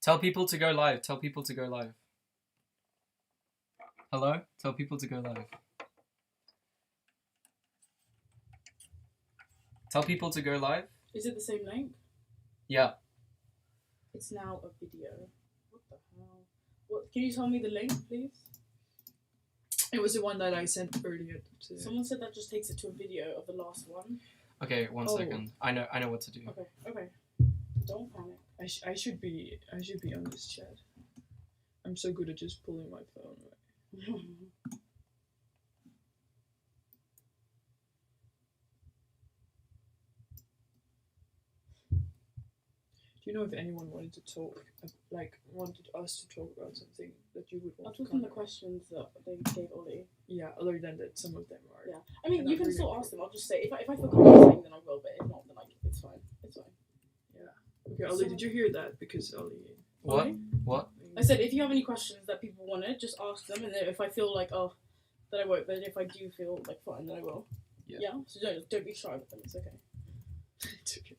Tell people to go live. Tell people to go live. Hello? Tell people to go live. Tell people to go live. Is it the same link? Yeah. It's now a video. What the hell? What? Can you tell me the link, please? It was the one that I sent earlier. Someone said that just takes it to a video of the last one. Okay, one second. I know what to do. Okay. Don't panic. I should be on this chat. I'm so good at just pulling my phone away. Do you know if anyone wanted to talk, wanted us to talk about something that you would want I'll to talk from the comment? questions that they gave Ollie. Yeah, other than that, some of them are. Yeah, I mean, They're you not can really still ask them. important. I'll just say if I feel comfortable saying, then I will. But if not, then it's fine. It's fine. Okay, Ollie, did you hear that? Because Ollie. What? Ollie? What? I said if you have any questions that people wanted, just ask them, and then if I feel like then I won't. But if I do feel like fine, then I will. Yeah. So don't be shy with them. It's okay. It's okay.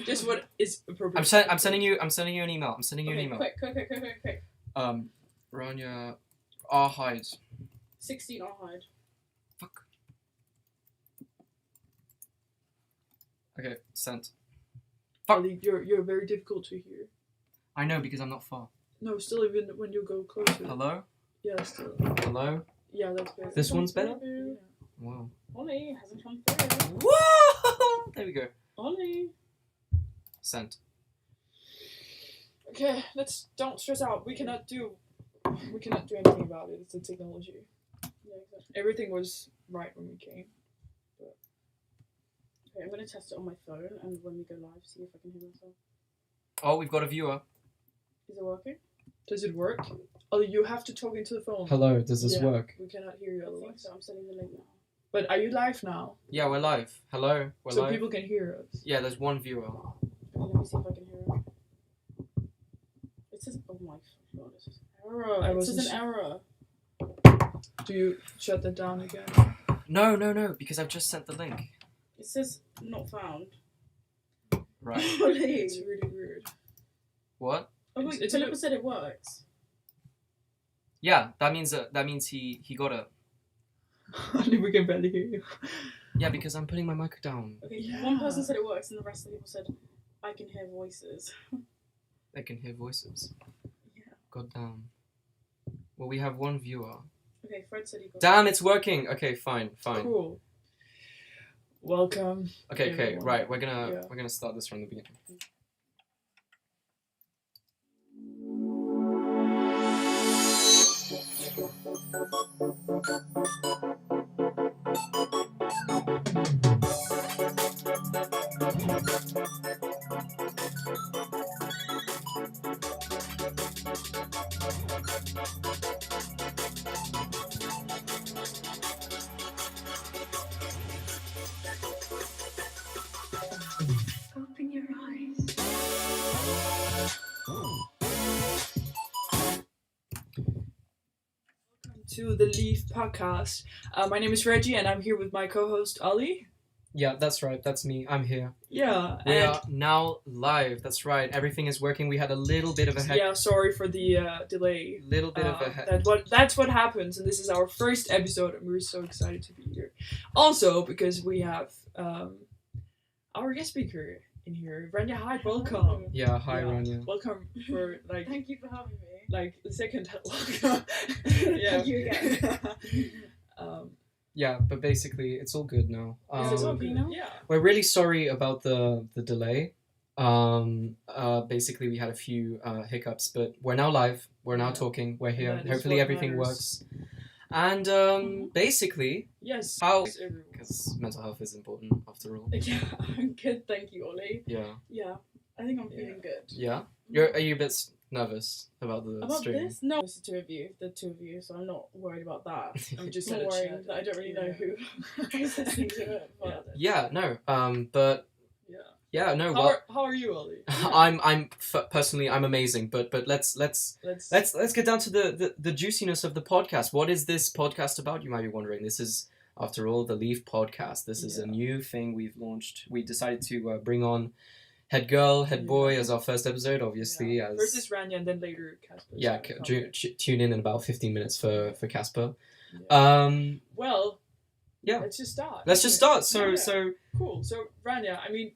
Just what is appropriate. I'm sending you an email. I'm sending you an email. Quick. Rania Arhide. 16 Arhide. Fuck. Okay, sent. Fuck. Ollie, you're very difficult to hear. I know because I'm not far. No, still even when you go closer. Hello? Yeah, still. Hello? Yeah, that's better. This one's better? Yeah. Wow. Ollie hasn't come through. Whoa! There we go. Ollie. Sent. Okay, don't stress out. We cannot do anything about it. It's the technology. Yeah, exactly. Everything was right when we came. Okay, I'm gonna test it on my phone, and when we go live, see if I can hear myself. Oh, we've got a viewer. Is it working? Does it work? Ollie, you have to talk into the phone. Hello, does this Yeah. work? We cannot hear you I think otherwise. so. I'm sending the link now. But are you live now? Yeah, we're live. Hello, we're So live. people can hear us. Yeah, there's one viewer. Okay, let me see if I can hear it. It says, oh my god, it says error. I It says wasn't an error. Do you shut that down again? No, because I've just sent the link. It says not found. Right. Ollie. It's really weird. What? Oh wait, It's Philippa said it works. Yeah, that means he got it. Ollie, we can barely hear you. Yeah, because I'm putting my mic down. Okay, Yeah. one person said it works, and the rest of the people said, I can hear voices. I can hear voices. Yeah. God damn. Well, we have one viewer. Okay, Fred said he got Damn, it's working. Okay, fine. Cool. Welcome. Okay, everyone. right. We're gonna start this from the beginning. Open your eyes. Welcome to the Leaf Podcast. My name is Reggie, and I'm here with my co-host Ollie. Yeah, that's right. That's me. I'm here. Yeah, We and are now live. That's right. Everything is working. We had a little bit of a heck. yeah, sorry for the delay. Little bit of a heck. That's what happens, and this is our first episode, and we're so excited to be here. Also, because we have our guest speaker in here, Rania Hyde. Welcome. Yeah. Hi, Yeah. Rania. Welcome for Thank you for having me. the second welcome. Yeah. Thank you again. Yeah, but basically, it's all good now. Is it all good now? Yeah. We're really sorry about the delay. Basically, we had a few hiccups, but we're now live. We're now Yeah. talking. We're here. That is Hopefully, what everything matters. works. And basically, Yes. how? Everyone. Because mental health is important after all. Yeah, I'm good, thank you, Ollie. Yeah. Yeah, I think I'm feeling good. Yeah. Are you a bit nervous about the About stream? this? No, it's the two of you, so I'm not worried about that. I'm just Not gonna worrying chat. that I don't really know Yeah. who is listening to it. But Yeah. No. But Yeah. Yeah, no, well, How are you, Ollie? personally I'm amazing, but let's Let's get down to the juiciness of the podcast. What is this podcast about? You might be wondering. This is, after all, the Leaf podcast. This is a new thing we've launched. We decided to bring on Head Girl, Head Boy as our first episode, obviously. As first is Rania and then later Casper. yeah, tune in about 15 minutes for Casper. Yeah. Well, yeah. Let's just start. Let's just start. So cool. So Rania, I mean,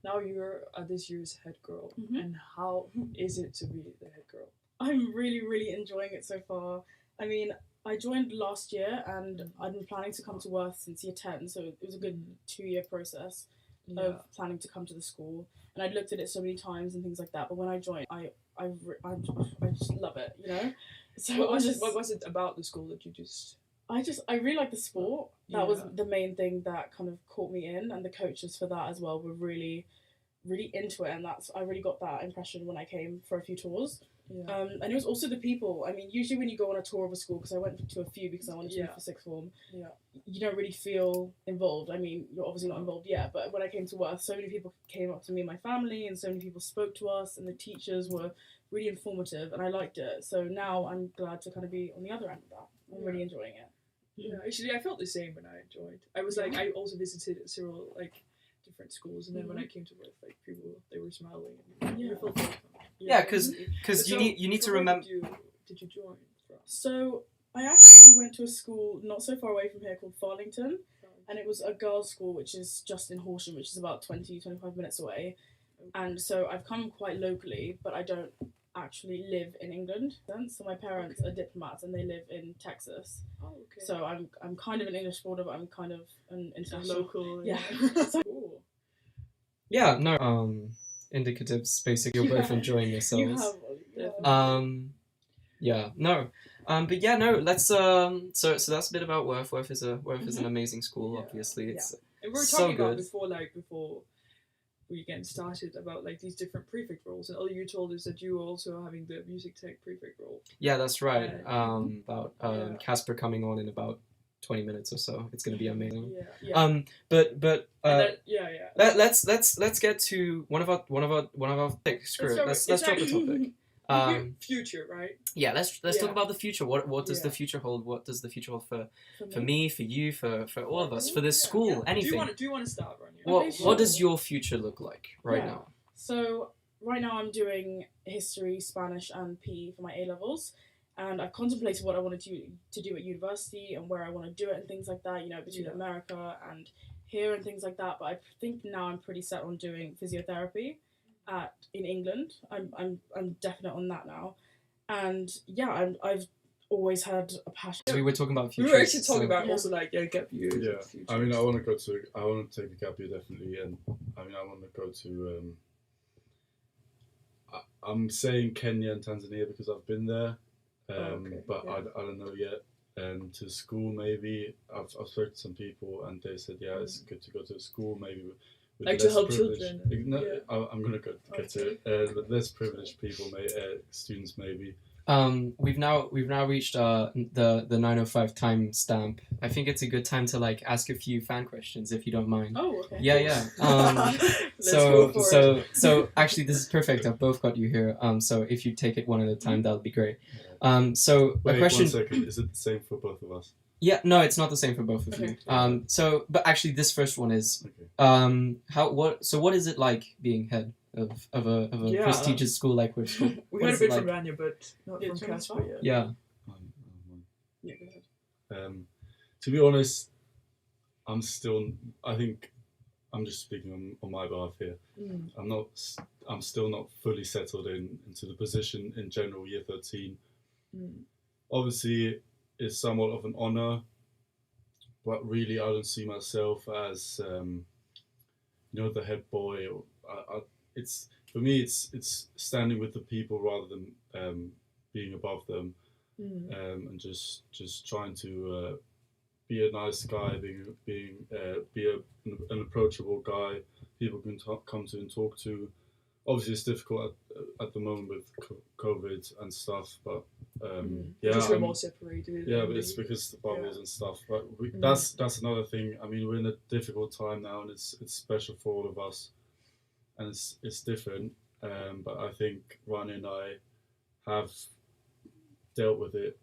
now you're this year's head girl, and how is it to be the head girl? I'm really, really enjoying it so far. I mean, I joined last year, and I've been planning to come to Worth since year 10, so it was a good 2-year process of planning to come to the school. And I'd looked at it so many times and things like that, but when I joined, I just love it, you know? So what was it about the school that you just... I really like the sport. That was the main thing that kind of caught me in, and the coaches for that as well were really, really into it, and I really got that impression when I came for a few tours. Yeah. And it was also the people. I mean, usually when you go on a tour of a school, because I went to a few because I wanted to be for sixth form, you don't really feel involved. I mean, you're obviously not involved yet, but when I came to Worth, so many people came up to me and my family, and so many people spoke to us, and the teachers were really informative, and I liked it. So now I'm glad to kind of be on the other end of that. I'm really enjoying it. Yeah, actually, I felt the same when I joined. I was like, I also visited several different schools, and then when I came to Worth, people they were smiling. And you felt welcome. Yeah, because you need to remember. Did you join from? So I actually went to a school not so far away from here called Farlington, and it was a girls' school which is just in Horsham, which is about 20-25 minutes away. And so I've come quite locally, but I don't actually live in England. So my parents are diplomats and they live in Texas. Oh, okay. So I'm kind of an English supporter, but I'm kind of an international. Local. Yeah. Cool. Yeah, no. Indicatives. Basically, you're both enjoying yourselves. You have. Yeah. No. But yeah, no. Let's. So that's a bit about Worth. Worth is an amazing school. Obviously, it's and we were so talking good. about before we get started about these different prefect roles, and Ollie, you told us that you were also having the music tech prefect role. Yeah, that's right. About Casper coming on in about 20 minutes or so. It's gonna be amazing. Yeah. But let's get to one of our screw it. Let's drop the topic. Future, right? Yeah, let's talk about the future. What does the future hold? What does the future hold for me, for you, for all of us, for this school, anything? Do you want to start, Ronnie? What does your future look like right now? So right now I'm doing history, Spanish, and PE for my A levels, and I've contemplated what I wanted to do at university and where I want to do it and things like that. You know, between America and here and things like that. But I think now I'm pretty set on doing physiotherapy in England. I'm definite on that now, and I've always had a passion. So we were talking about future. We were actually talking about also gap years. Yeah, I mean, I want to take the gap year definitely, and I mean, I want to go to. I'm saying Kenya and Tanzania because I've been there, but I don't know yet. To school maybe. I've spoken to some people and they said it's good to go to school maybe. With to help children. I'm gonna get to it. With less privileged people, students maybe. We've now reached the 9:05 time stamp. I think it's a good time to ask a few fan questions if you don't mind. Oh, okay. Yeah. So actually this is perfect. I've both got you here. So if you take it one at a time, that would be great. So Wait, a question. 1 second. Is it the same for both of us? Yeah, no, it's not the same for both of you. But actually this first one is what is it like being head of a prestigious school like Worth School? We heard a bit from Rania, but not from Casper yet. Yeah. Yeah, go ahead. To be honest, I think I'm just speaking on my behalf here. I'm still not fully settled into the position in general year 13. Obviously, it's somewhat of an honour, but really I don't see myself as the head boy. It's for me it's standing with the people rather than being above them, and just trying to be a nice guy, be an approachable guy people can come to and talk to. Obviously, it's difficult at the moment with COVID and stuff, but because we're more separated. Yeah, but it's because the bubbles and stuff. But that's another thing. I mean, we're in a difficult time now, and it's special for all of us. and it's different. But I think Rani and I have dealt with it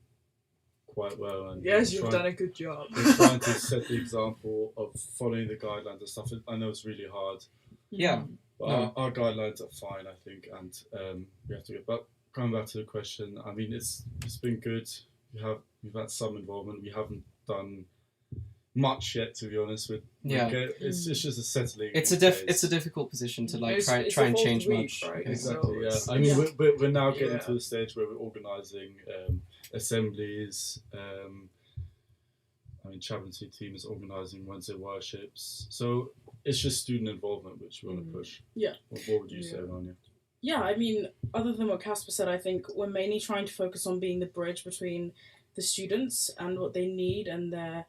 quite well. And Yes, you've done a good job. we're trying to set the example of following the guidelines and stuff. I know it's really hard, Yeah. but No. our guidelines are fine, I think, and we have to get. But coming back to the question, I mean, it's been good. We've had some involvement. We haven't done much yet, to be honest. Yeah. It's just a settling. It's phase. a difficult position to like It's try the and fourth change week, much. right? Exactly. So Yeah. it's- I mean, Yeah. we're now getting Yeah. to the stage where we're organising assemblies. I mean, chaplaincy team is organising Wednesday worships. So it's just student involvement which we want to push. Yeah. What would you say, Yeah. Rania? Yeah, I mean, other than what Casper said, I think we're mainly trying to focus on being the bridge between the students and what they need and their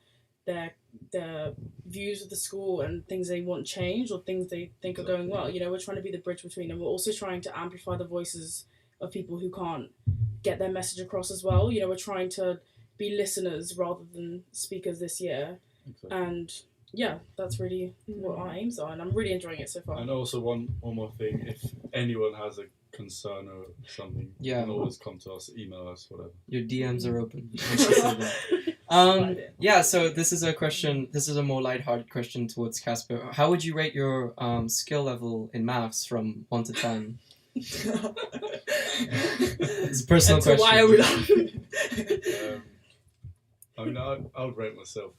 views of the school and things they want changed or things they think are going well. You know, we're trying to be the bridge between them. We're also trying to amplify the voices of people who can't get their message across as well. You know, we're trying to be listeners rather than speakers this year. Exactly. And yeah, that's really what our aims are, and I'm really enjoying it so far. And also one more thing, if anyone has a concern or something, you Yeah. can always come to us, email us, whatever. Your DMs are open. Let's just say that. Yeah, so this is a question, this is a more lighthearted question towards Casper. How would you rate your skill level in maths from 1 to 10? It's a personal And so question. why are we laughing? I mean, I'll rate myself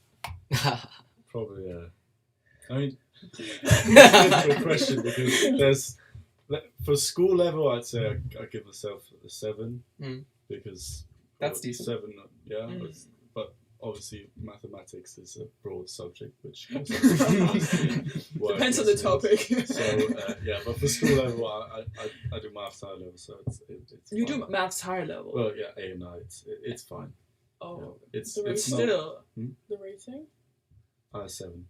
probably. I mean, it's a difficult question because there's for school level, I'd say I give myself a 7 because That's decent. 7, yeah. But obviously, mathematics is a broad subject, which goes Depends on the topic. So yeah, but for school level, I do maths high level, so it's You fine. do maths higher level. Well, yeah, A and I, it's fine. Oh, It's The it's not still. The rating? 7.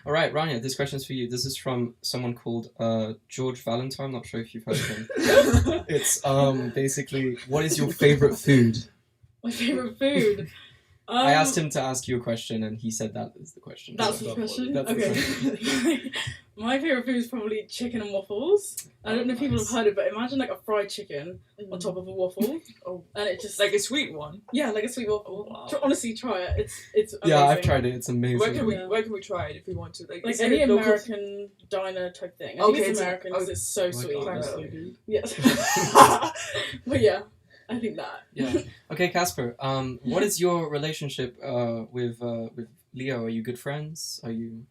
All right, Rania, this question's for you. This is from someone called George Valentine. I'm not sure if you've heard of him. It's basically, what is your favorite food? My favourite food? I asked him to ask you a question, and he said that is the question. That's So- the question? That's the Okay. My favourite food is probably chicken and waffles. I don't know if people have heard it, but imagine like a fried chicken on top of a waffle. Oh, And it just like a sweet one. yeah, like a sweet waffle. Wow. Honestly, try it. It's amazing. Yeah, I've tried it. It's amazing. Yeah. Where can we try it if we want to? Like Like is any it local- American diner type thing. I Okay, think it's it's- American oh, because it's so Like, sweet. honestly, dude. Yes. But yeah, I think that. Yeah. Okay, Casper. What is your relationship with Leo? Are you good friends? Are you?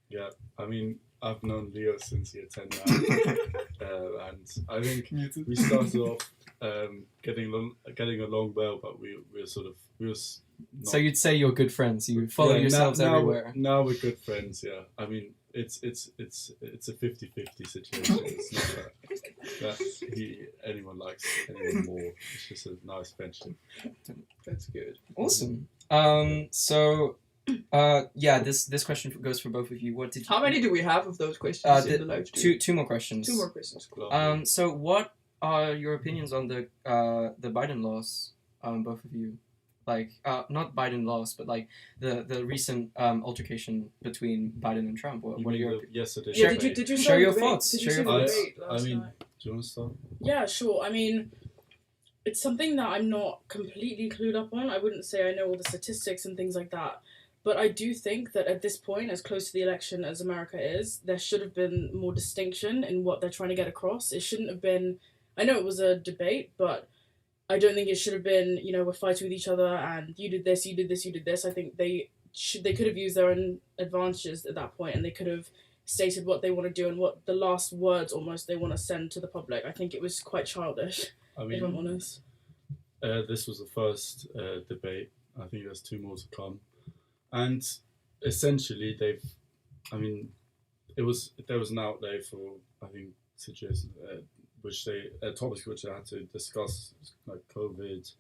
Yeah, I mean, I've known Leo since year 10 now, and I think we started off getting along well, but we were not, So you'd say you're good friends. You follow Yeah, yourselves now everywhere. Now we're good friends. Yeah, I mean, it's a 50-50 situation. It's not that anyone likes anyone more. It's just a nice friendship. That's good. Awesome. So, yeah, this question goes for both of you. What did you? How many do we have of those questions in the live stream? Two more questions. Two more questions. Cool. So what are your opinions on the Biden laws? Both of you, like not Biden laws, but like the recent altercation between Biden and Trump. What are your yesterday? Yeah, Share- did you share saw the your debate? thoughts, Did you share see your the thoughts. debate I last mean, night? do you want to start? Yeah, sure. I mean, it's something that I'm not completely clued up on. I wouldn't say I know all the statistics and things like that. But I do think that at this point, as close to the election as America is, there should have been more distinction in what they're trying to get across. It shouldn't have been, I know it was a debate, but I don't think it should have been, you know, we're fighting with each other and you did this, you did this, you did this. I think they could have used their own advantages at that point and they could have stated what they want to do and what the last words almost they want to send to the public. I think it was quite childish, I if I'm mean, honest. this was the first debate. I think there's 2 more to come, and essentially there was an outlay for, I think, situations topics which they had to discuss, like COVID,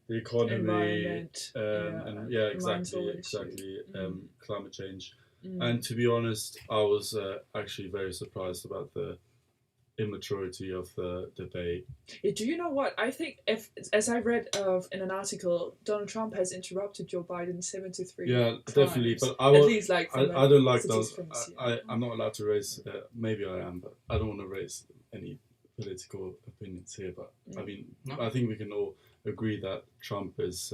the economy, Environment. and environmental exactly, climate change. Mm. And to be honest, I was actually very surprised about the immaturity of the debate. Do you know what? I think as I read in an article, Donald Trump has interrupted Joe Biden 73 Yeah, times. definitely. But At least like I don't like those. statistics. I'm not allowed to raise. Maybe I am, but I don't want to raise any political opinions here. But I mean, No. I think we can all agree that Trump is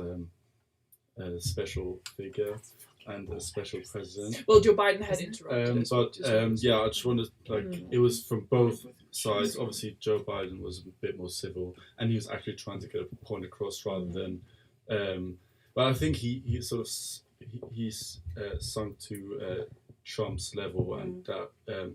a special figure and a special president. Well, Joe Biden had interrupted. as well, But just wanted to- I just wanted it was from both sides. Obviously, Joe Biden was a bit more civil, and he was actually trying to get a point across rather than. But I think he sort of he's sunk to Trump's level, and that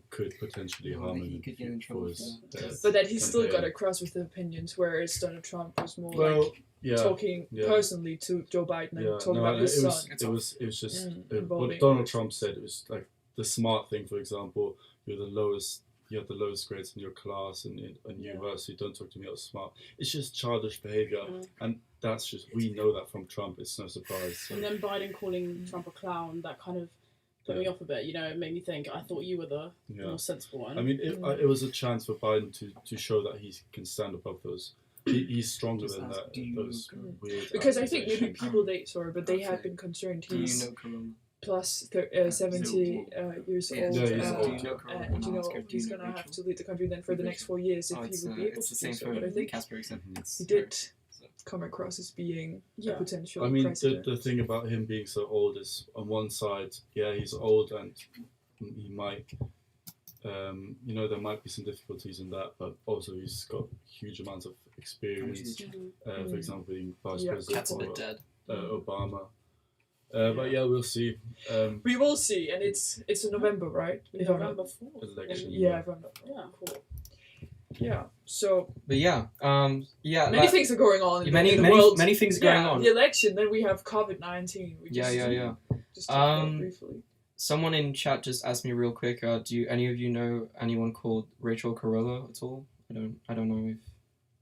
could potentially harm him. He could get in trouble for that. But that he still got campaign. across with the opinions, whereas Donald Trump was more Well, like yeah. talking yeah. personally to Joe Biden and talking about his it son. was just involving what Donald elections. Trump said. It was like the smart thing. For example, you have the lowest grades in your class and in university. Don't talk to me about smart. It's just childish behavior, and that's just we know that from Trump. It's no surprise. So. And then Biden calling Trump a clown, that kind of put me off a bit. You know, it made me think. I thought you were the more sensible one. I mean, it was a chance for Biden to show that he can stand above those. He's stronger than that. Those weird Because I think maybe accusations. people they had been concerned he's Corona? plus 70 years Yeah. old, Yeah, he's old. and he's gonna have to lead the country then for the next 4 years if he would be able it's to the do same so. for But I think Casper, except it's he did come across as being a potential I mean, president. the thing about him being so old is, on one side, he's old and he might, there might be some difficulties in that, but also he's got huge amounts of experience. For example, being vice president Cat's a bit dead. Obama. But yeah, we'll see. We will see, and it's in November, right? If I'm not- November 4th. Election. Yeah, if I'm not wrong. Cool. Yeah. So But yeah, many things are going on in many the world. many things going on. The election. Then we have COVID-19. Yeah. Just talk about briefly. Someone in chat just asked me real quick. Do any of you know anyone called Rachel Carollo at all? I don't know if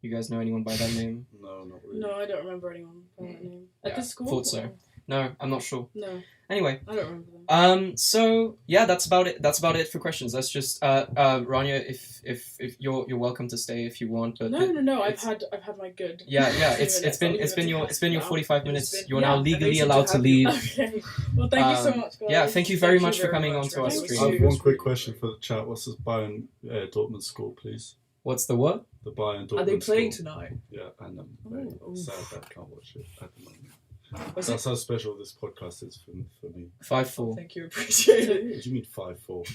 you guys know anyone by that name. No, not really. No, I don't remember anyone by that name. At the school? Thought so. No, I'm not sure. No, Anyway, I don't remember them. so yeah, that's about it. That's about it for questions. Let's just Rania, if you're welcome to stay if you want. But No. I've it's- had my good. Yeah. It's been your 45 minutes. You're now legally allowed to leave. Okay. Well, thank you so much, guys. Yeah, thank you very Thank you much for very coming much, onto our Rania. I stream. have one quick question for the chat. What's this Bayern Dortmund score, please? What's the what? The Bayern Dortmund Are they playing score. tonight? Yeah, and I'm very Oh. sad that I can't watch it at the moment. Was That's how special this podcast is for me. 5-4. Thank you, appreciate it. What do you mean 5-4?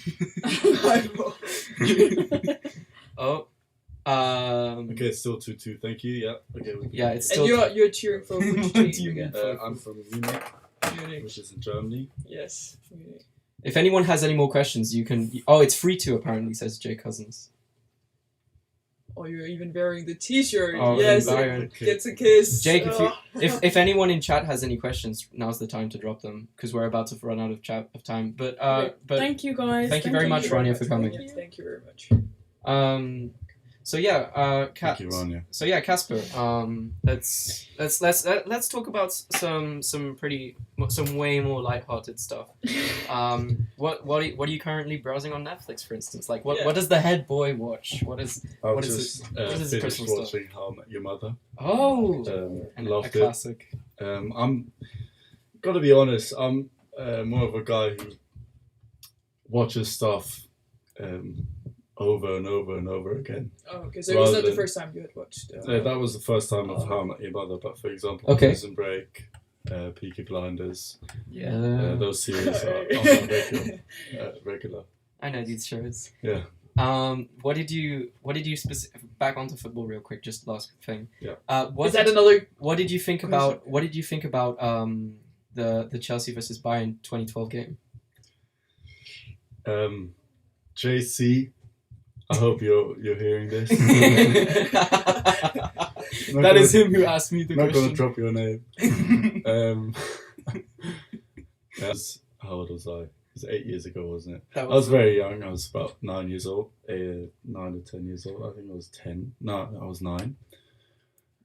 Oh. Okay, it's still 2-2. Thank you. Yeah. Okay. Yeah, it's And still. you're cheering for which What do team you again? I'm from Munich, Munich. which is in Germany. Yes. Munich. If anyone has any more questions, you can. Oh, it's free to apparently, says Jay Cousins. Oh, you're even wearing the T-shirt. Oh, yes, Bayern. gets a kiss. Jake, Oh. if anyone in chat has any questions, now's the time to drop them because we're about to run out of time. But Thank you, guys. Thank you very much, Rania, for coming. Thank you very much. So yeah, Thank you, Rania. So yeah, Casper. Let's talk about some way more lighthearted stuff. What are you currently browsing on Netflix, for instance? Like what does the head boy watch? What is I've what is just what is finished Christmas stuff? watching How I Met Your Mother. Oh, a Loved it. classic. I'm gotta be honest. I'm more of a guy who watches stuff over and over and over again. Oh, okay. So it was Rather not the than- first time you had watched. That was the first time of Oh. How I Met Your Mother. But for example, Okay. Prison Break, Peaky Blinders, Yeah, those series are on regular. I know these shows. Yeah. What did you back onto football real quick? Just last thing. Yeah. Is that another? What did you think Question. about the Chelsea versus Bayern 2012 game? JC, I hope you're hearing this. That is him who asked me the Not question. gonna drop your name. How old was I? It was 8 years ago, wasn't it? That I was very young. I was about 9 years old. 9 or 10 years old. I think I was 10. No, I was 9.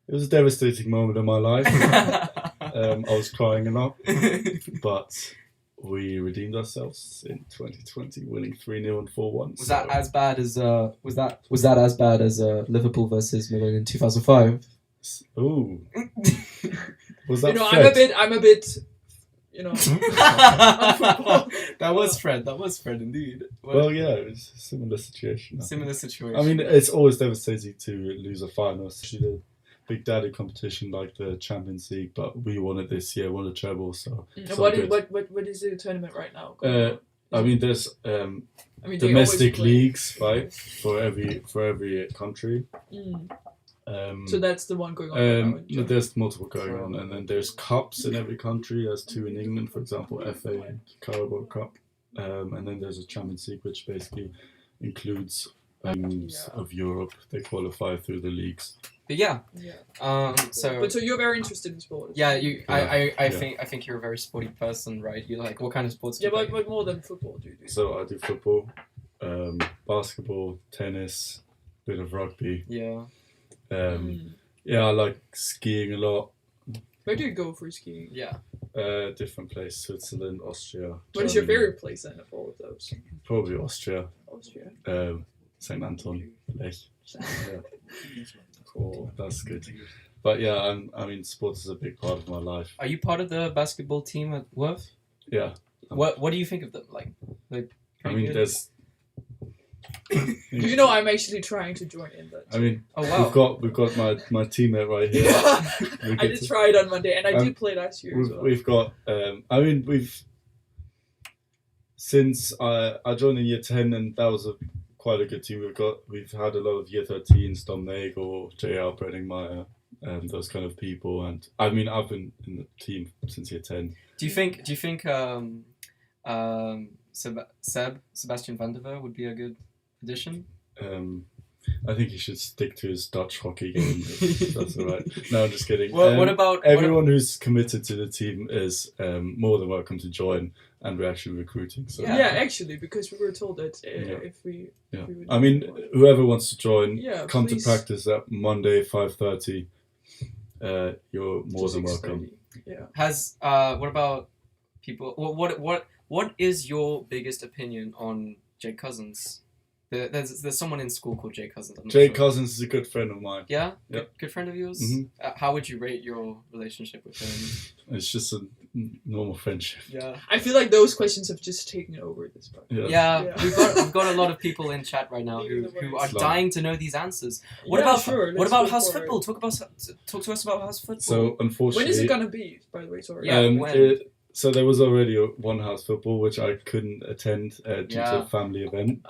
It was a devastating moment in my life. I was crying a lot, but we redeemed ourselves in 2020, winning 3-0 and 4-1. Was that as bad as was that as bad as Liverpool versus Milan in 2005? Ooh. Was that I'm a bit, That was Fred indeed. Well, yeah, it was a similar situation. Similar situation. I mean, it's always devastating to lose a final, especially the big daddy competition like the Champions League, but we won it this year, won a treble, so What is the tournament right now? I mean, there's domestic leagues, right, for every country. So that's the one going on right now. No, there's multiple going on, and then there's cups in every country. There's 2 in England, for example, FA and Carabao Cup, and then there's a Champions League, which basically includes of Europe. They qualify through the leagues. But yeah. So you're very interested in sport. Yeah, I think you're a very sporty person, right? You like what kind of sports do you play? But more than football do you do? So I do football, basketball, tennis, bit of rugby. Yeah. Yeah, I like skiing a lot. Where do you go for skiing? Yeah. Different place, Switzerland, Austria. What is your favorite place then of all of those? Probably Austria. Austria. St. Anton, Lech. Yeah. Cool, that's good. But yeah, I mean, sports is a big part of my life. Are you part of the basketball team at Worth? Yeah. What do you think of them? Like I mean, good? there's. Do you know I'm actually trying to join in that? I mean, oh wow, we've got my teammate right here. I did try it on Monday, and I did play last year as well. We've got. I mean, since I joined in year 10, and that was quite a good team. We've had a lot of year 13s, Dom Nagel, JR Brenningmeyer, those kind of people, and I mean, I've been in the team since year 10. Do you think Sebastian van der Ver would be a good addition? I think he should stick to his Dutch hockey game. If that's all right. No, I'm just kidding. What about everyone who's committed to the team is more than welcome to join, and we're actually recruiting. So yeah, actually, because we were told that if we I mean, whoever wants to join, come please. to practice at Monday 5:30. You're more than welcome. Yeah. Has what about people? What is your biggest opinion on Jake Cousins? There's someone in school called Jake Cousins. Jake Cousins is a good friend of mine. Yeah? Yep. Good friend of yours? Mm-hmm. How would you rate your relationship with him? It's just a normal friendship. Yeah. I feel like those questions have just taken over this part. Yeah. We've got a lot of people in chat right now who are dying to know these answers. What about house football? Talk to us about house football. So unfortunately, when is it gonna be? By the way, sorry. Yeah. So there was already one house football which I couldn't attend due to a family event.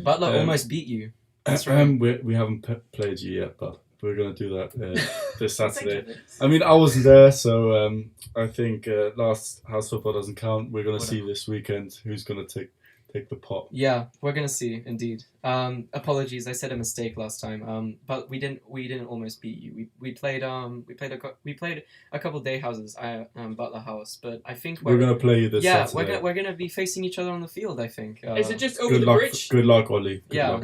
Butler almost beat you. That's right. We haven't played you yet, but we're gonna do that this Saturday. I mean, I wasn't there, so I think last house football doesn't count. We're gonna see this weekend who's gonna take the pot. Yeah, we're gonna see indeed. Apologies, I said a mistake last time. But we didn't almost beat you. We played a couple day houses. Butler House, but I think we're gonna play you this Saturday. Yeah, we're gonna be facing each other on the field. I think. Is it just over the bridge? Good luck, Ollie. Luck.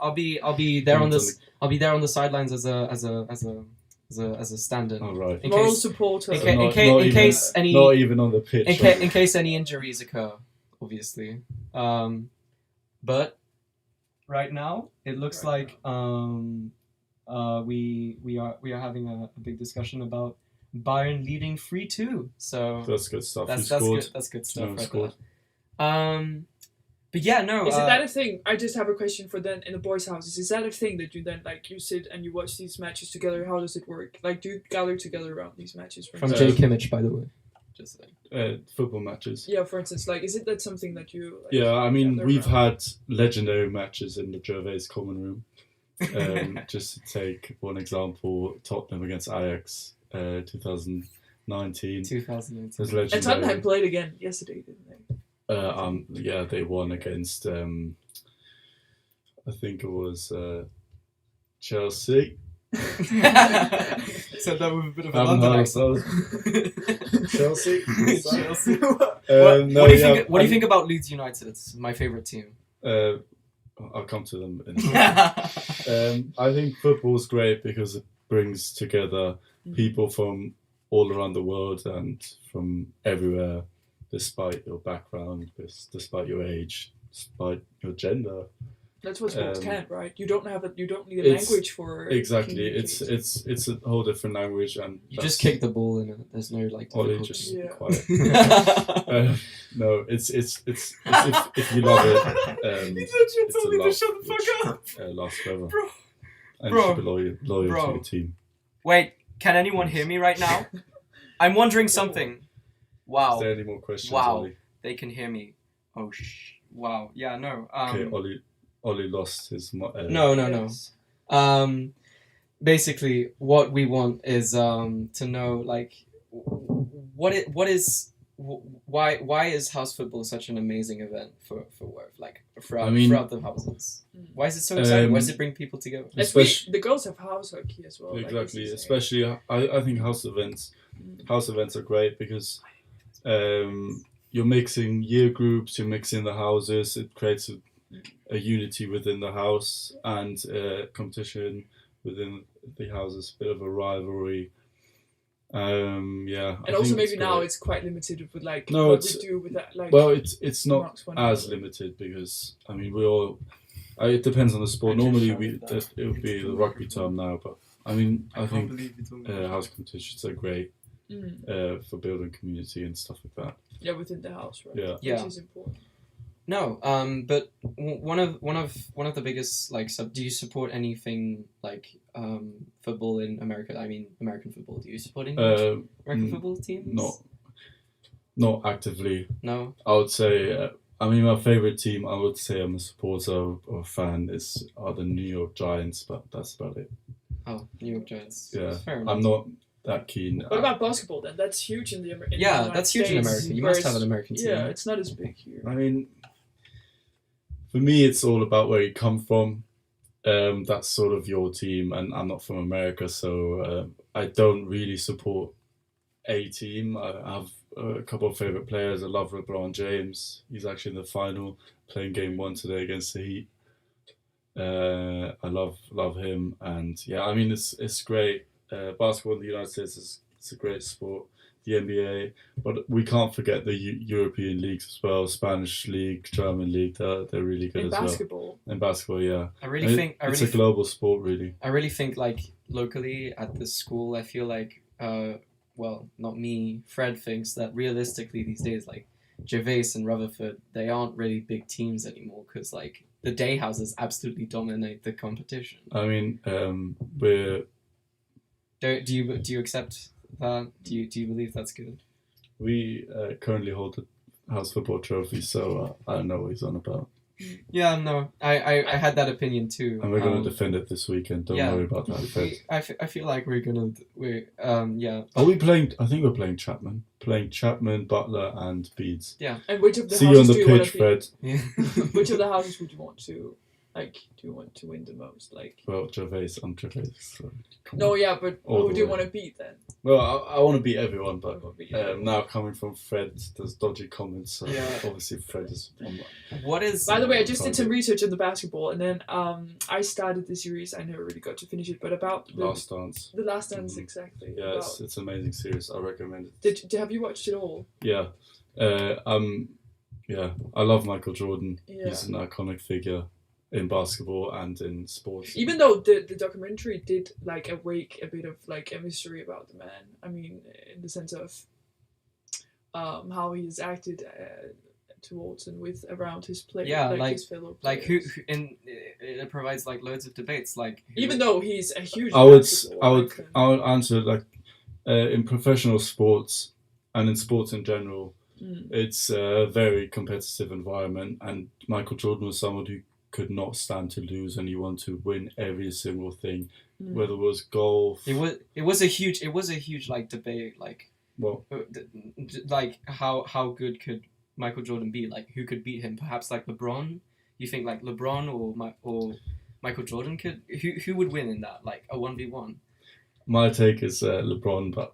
I'll be there on this. I'll be there on the sidelines as a stand-in. All right. Moral supporter. In case any. Not even on the pitch. In case any injuries occur. Obviously, but right now it looks like we are having a big discussion about Bayern leading 3-2. So that's good stuff. That's good stuff. No, right there. But yeah, no. Is that a thing? I just have a question for then in the boys' houses. Is that a thing that you then you sit and you watch these matches together? How does it work? Do you gather together around these matches? From Jay Kimmich, by the way. Just football matches. Yeah, for instance, is it that something that you? I mean, we've had legendary matches in the Gervais Common Room. Just to take one example, Tottenham against Ajax, 2019. 2019. Was legendary. And Tottenham played again yesterday, didn't they? Yeah, they won against. I think it was Chelsea. Said that with a bit of a London accent. Chelsea. What do you think about Leeds United? It's my favourite team. I'll come to them in a second. I think football's great because it brings together people from all around the world and from everywhere. despite your background, despite your age, despite your gender. That's what sports can, right? You don't need a it's- language for Exactly, it's communicate. it's a whole different language, and You just kick the ball in it. There's no like Ollie, difficulty. just Yeah. be quiet. No, it's if you love it, it's a love which lasts forever. Bro. And Bro. you should be loyal Bro. to your team. Wait, can anyone hear me right now? I'm wondering something. Wow, Is there any more questions, Wow. Ollie? they can hear me. Oh wow. Yeah, no. Okay, Ollie lost his. No. Yes. Basically, what we want is to know like why is house football such an amazing event for Worth, like throughout the houses? Why is it so exciting? Why does it bring people together? The girls have house hockey as well. Exactly, like, especially I think house events are great because you're mixing year groups, you're mixing the houses, it creates a unity within the house and competition within the houses, a bit of a rivalry. Yeah, And also maybe now it's quite limited with like No, what it's- we do with that. Like, well, it's not Marks one as another. limited because I mean it depends on the sport. Normally it would be the rugby term now, but I mean I think house competitions are great for building community and stuff like that. Yeah, within the house, right? Yeah. Yeah. Which is important. No, but one of the biggest like do you support anything like football in America? I mean American football. Do you support any American football teams? Not actively. No. I would say. I mean, my favorite team. I would say I'm a supporter or a fan are the New York Giants, but that's about it. Oh, New York Giants. Yeah, Fair enough. I'm not that keen. What about basketball then? That's huge in the United Yeah, that's huge in States, America. You must have whereas- an American team. Yeah, it's not as big here. I mean, for me, it's all about where you come from. That's sort of your team, and I'm not from America, so I don't really support a team. I have a couple of favorite players. I love LeBron James. He's actually in the final, playing game 1 today against the Heat. I love him, and yeah, I mean it's great. Basketball in the United States it's a great sport. The NBA, but we can't forget the European leagues as well. Spanish league, German league, they're really good In as basketball. well. In basketball, yeah. I really think it's a global sport, really. I really think like locally at the school, I feel like well, not me, Fred thinks that realistically these days, like Gervais and Rutherford, they aren't really big teams anymore because like the day houses absolutely dominate the competition. I mean, Do you accept that? Do you believe that's good? we currently hold the house football trophy, so I don't know what he's on about. Yeah, no, I had that opinion too. And we're going to defend it this weekend. Don't worry about that. Fred. I feel like we're yeah. Are we playing? I think we're playing Chapman. Playing Chapman, Butler, and Beads. And which of the See you on houses the do you want pitch, to Fred. Yeah. Which of the houses would you want to like? Do you want to win the most? Like, Well, Gervais, I'm Gervais. So come no, on. yeah, but All who the do you way. want to beat then? Well, I want to beat everyone, but Who would beat you? now coming from Fred, there's dodgy comments. So Yeah. obviously Fred is on What is? By the way, I just did Target. some research on the basketball, and then I started the series. I never really got to finish it, but about Last Dance. the Last Dance Mhm. exactly. Yeah, about- it's an amazing series. I recommend it. have you watched it all? Yeah. Yeah, I love Michael Jordan. Yeah. He's an iconic figure in basketball and in sports. Even though the documentary did like awake a bit of like a mystery about the man. I mean, in the sense of how he's acted towards and with around his play, Yeah, like- his fellow Like players. who and it provides like loads of debates. Like who- Even though he's a huge. I would basketball icon. answer like in professional sports and in sports in general, Mm. it's a very competitive environment, and Michael Jordan was someone who could not stand to lose, and he wanted to win every single thing, Mm. whether it was golf. it was a huge like debate like Well, like how good could Michael Jordan be? Like who could beat him? Perhaps like LeBron. You think like LeBron or Michael Jordan could? Who would win in that? Like a 1v1? my take is LeBron, but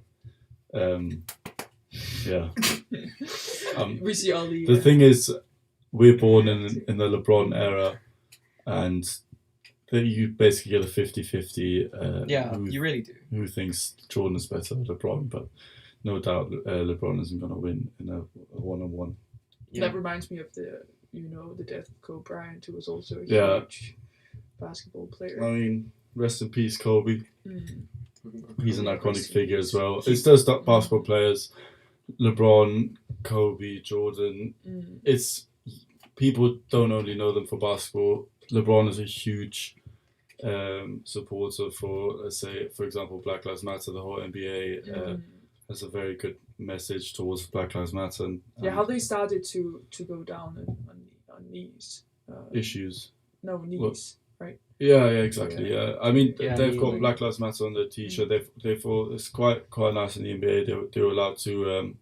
yeah. We see all the. The thing is, we're born in the LeBron era, and that you basically get a 50-50. Yeah, you really do. Who thinks Jordan is better than LeBron? But no doubt LeBron isn't going to win in a one-on-one. Yeah. That reminds me of the death of Kobe Bryant, who was also a Yeah. huge basketball player. I mean, rest in peace, Kobe. Mm. He's an iconic Rest in figure peace. as well. It's just that basketball players, LeBron, Kobe, Jordan. Mm. It's people don't only know them for basketball. LeBron is a huge supporter for, let's say, for example, Black Lives Matter. The whole NBA has a very good message towards Black Lives Matter and Yeah, how they started to go down on knees. issues. No, knees, right? Yeah, exactly. Yeah, I mean, Yeah, they've got kneeling. Black Lives Matter on their T-shirt. They've all, it's quite nice in the NBA. They were allowed to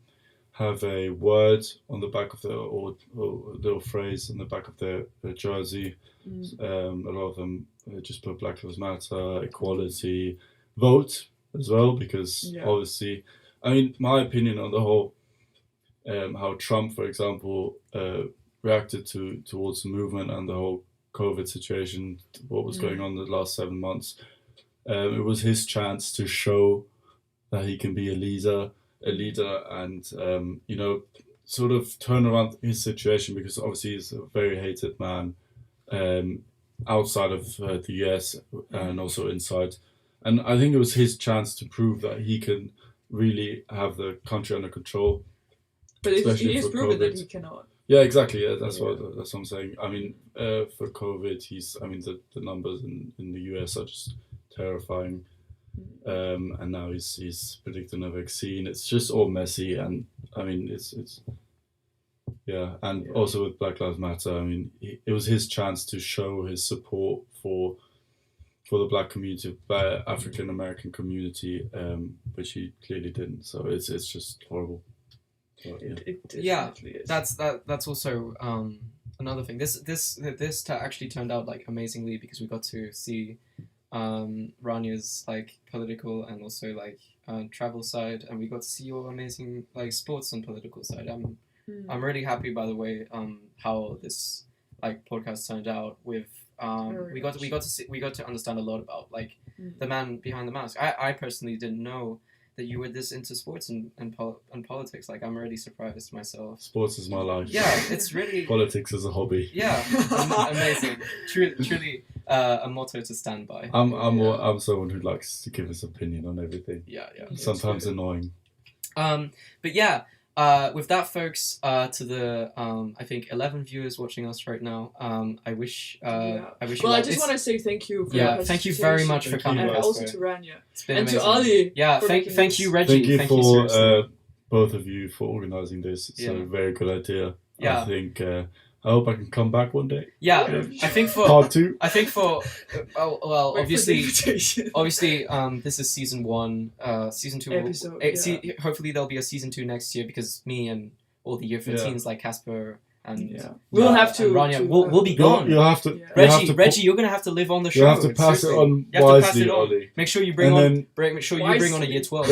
have a word on the back of their or a little phrase on the back of their jersey. A lot of them just put Black Lives Matter, equality, vote as well, because obviously, I mean, my opinion on the whole, how Trump, for example, reacted towards the movement and the whole COVID situation, what was going on the last 7 months. It was his chance to show that he can be a leader, and sort of turn around his situation, because obviously he's a very hated man outside of the US and also inside. And I think it was his chance to prove that he can really have the country under control. But Especially he has for proven that COVID. he cannot. Yeah, exactly. Yeah, that's what I'm saying. I mean, for COVID, the numbers in the US are just terrifying. And now he's predicting a vaccine. It's just all messy, and I mean, it's and also with Black Lives Matter. I mean, it was his chance to show his support for the Black community, African American community, which he clearly didn't. So it's just horrible. But, It Yeah, definitely is. that's also another thing. This actually turned out like amazingly, because we got to see Ranya's like political and also like travel side, and we got to see your amazing like sports and political side. I'm really happy, by the way, how this like podcast turned out. With we got to understand a lot about like the man behind the mask. I personally didn't know that you were this into sports and politics. Like, I'm already surprised myself. Sports is my life. Yeah, it's really Politics is a hobby. yeah, amazing. Truly, a motto to stand by. I'm someone who likes to give his opinion on everything. Yeah. Sometimes annoying. But yeah, with that, folks, to the I think 11 viewers watching us right now, I wish. Well, you I all- just it's- want to say thank you for Yeah, your thank you very much for Thank coming. you, and also Casper. to Rania. It's been And to amazing. Ali. Yeah, for thank making you, this. Reggie. Thank you for seriously. both of you for organising this. It's Yeah. a very good idea. Yeah. I think I hope I can come back one day. Yeah, I think for Part 2. well, Wait for the obviously. invitation. Obviously, this is season 1. Season 2 Episode, hopefully there'll be a season 2 next year, because me and all the year 15s like Casper and We'll have to. and Rania, we'll be gone. You'll have to. Yeah. you'll have to Reggie, you're gonna have to live on the show. You'll have to pass seriously. it on You have to pass wisely, it on. Ollie. Make sure you bring And on. then- Make sure you bring on a year 12.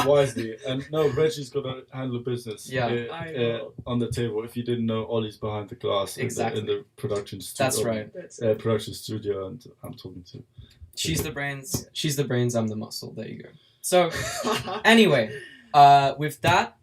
Wisely. And no, Reggie's got to handle business. Yeah. I know. On the table. If you didn't know, Ollie's behind the glass Exactly. in the production studio. That's right. That's Production studio, and I'm talking to. She's the brains. She's the brains. I'm the muscle. There you go. So it. anyway, with that,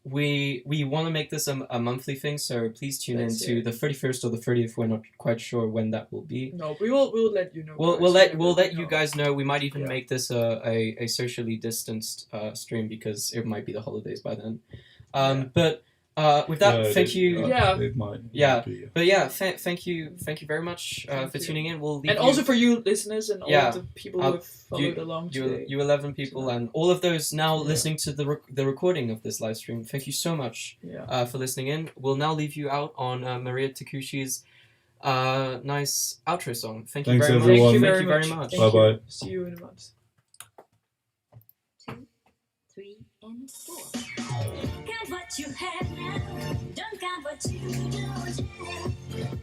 we want to make this a monthly thing. So please tune in That's to it. the 31st or the 30th. We're not quite sure when that will be. No, we'll let you know. We'll guys, let whenever you know. guys know. We might even Yeah. make this a socially distanced stream, because it might be the holidays by then. But with that, thank you. Yeah. It might. Yeah. Be, But yeah, thank you very much Thank for you. tuning in. We'll leave And you, also for you listeners and all Yeah. of the people who have followed along today. you 11 people and all of those now Yeah. listening to the recording of this live stream. Thank you so much Yeah. for listening in. We'll now leave you out on Maria Takushi's nice outro song. Thank you Thanks, very much. everyone. Thank you very much. Thank Bye-bye. you. See you in a month. 2, 3, and 4. Count what you have now. Don't count what you don't have.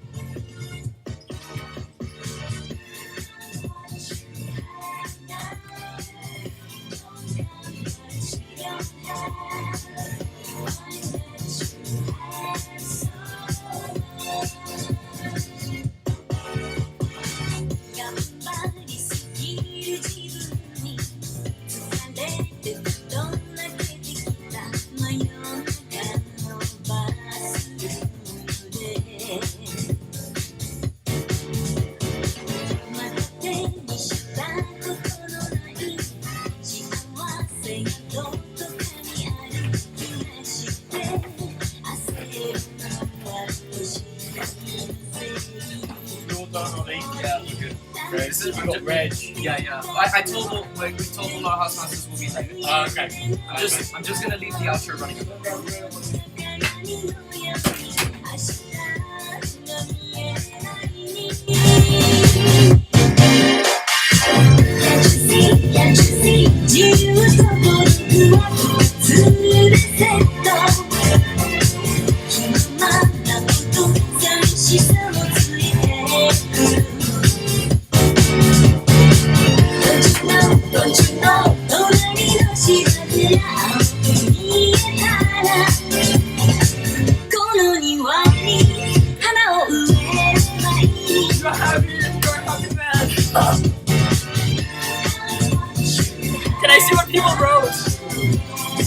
Don't let I'm got just- Reg. Yeah. I told all, like, we told all our housemasters will be like, Okay. I'm just gonna leave the outro running. Can I see what people wrote?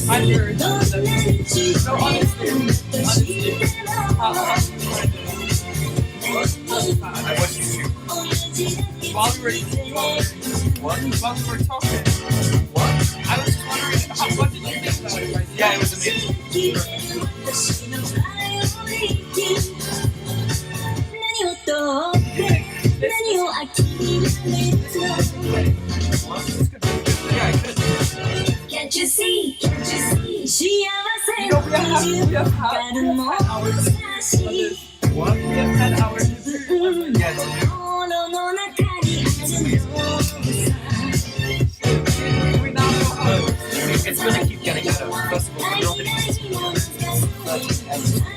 I'm very no, honestly. I watched YouTube. While we were talking, What? I was just wondering, what did you think about it? Right? Yeah, it was amazing. Yeah, I could. Can't you see? Can't you see? You know, we have had hours of this. What? We have had hours of this. Yeah, We now know how it works. it's gonna keep getting better. First of all, we're not gonna